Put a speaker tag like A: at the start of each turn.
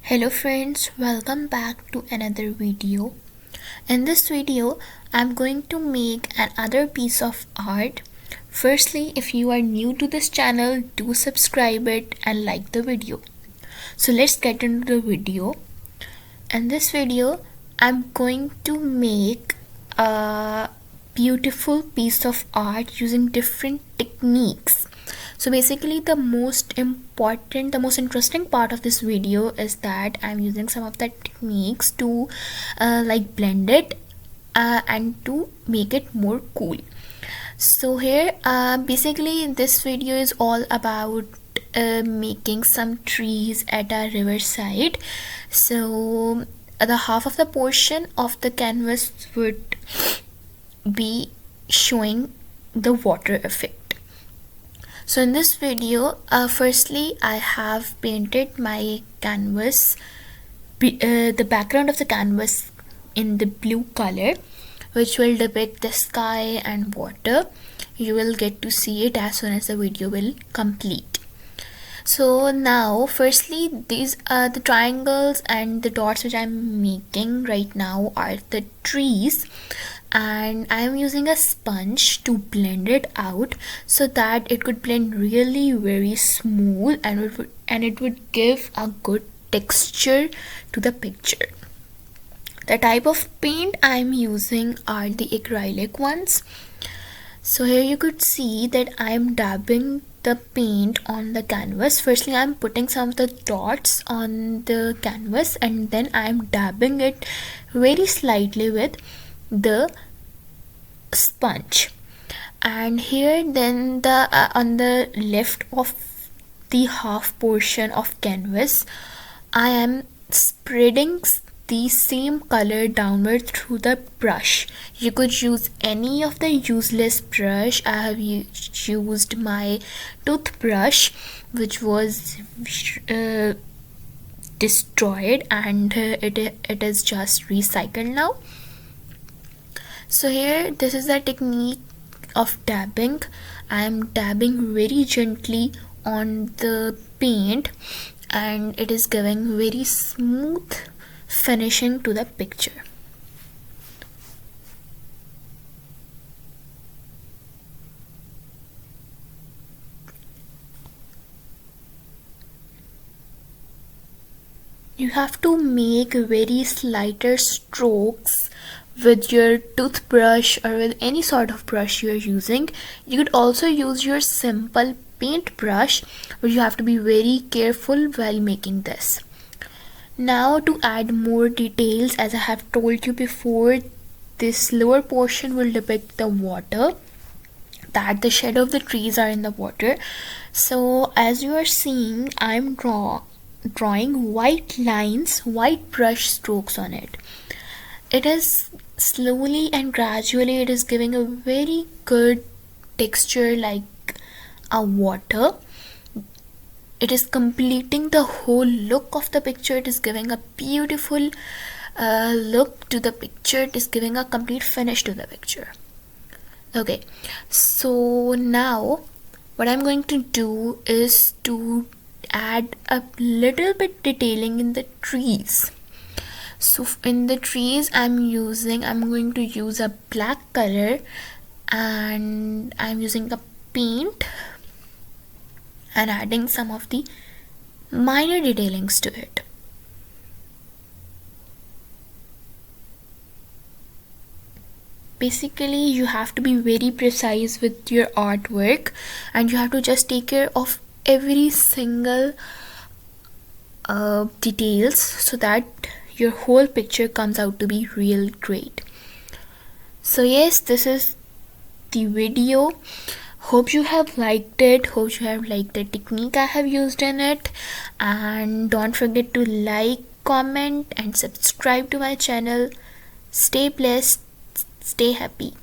A: Hello friends, welcome back to another video. In this video, I'm going to make another piece of art. Firstly, if you are new to this channel, do subscribe it and like the video. So let's get into the video. In this video, I'm going to make a beautiful piece of art using different techniques. So basically the most interesting part of this video is that I'm using some of the techniques to blend it and to make it more cool. So here basically this video is all about making some trees at a riverside. So the half of the portion of the canvas would be showing the water effect. So in this video, firstly I have painted my canvas, the background of the canvas in the blue color, which will depict the sky and water. You will get to see it as soon as the video will complete. So now firstly, these are the triangles and the dots which I'm making right now are the trees, and I'm using a sponge to blend it out so that it could blend really very smooth and it would give a good texture to the picture. The type of paint I'm using are the acrylic ones. So here you could see that I'm dabbing the paint on the canvas. Firstly, I'm putting some of the dots on the canvas and then I'm dabbing it very slightly with the sponge. And here then the on the left of the half portion of canvas, I am spreading the same color downward through the brush. You could use any of the useless brush. I have used my toothbrush, which was destroyed, and it is just recycled now. So here this is the technique of dabbing. I am dabbing very gently on the paint and it is giving very smooth finishing to the picture. You have to make very slighter strokes with your toothbrush or with any sort of brush you're using. You could also use your simple paintbrush, but you have to be very careful while making this. Now to add more details, as I have told you before, this lower portion will depict the water, that the shadow of the trees are in the water. So as you are seeing, I'm drawing white lines, white brush strokes on it. It is slowly and gradually it is giving a very good texture like a water. It is completing the whole look of the picture. It is giving a beautiful look to the picture. It is giving a complete finish to the picture. Okay, so now what I'm going to do is to add a little bit detailing in the trees. So in the trees I'm going to use a black color and I'm using a paint and adding some of the minor detailings to it. Basically you have to be very precise with your artwork and you have to just take care of every single details so that your whole picture comes out to be real great. So yes, this is the video. Hope you have liked it. Hope you have liked the technique I have used in it, and don't forget to like, comment and subscribe to my channel. Stay blessed, stay happy.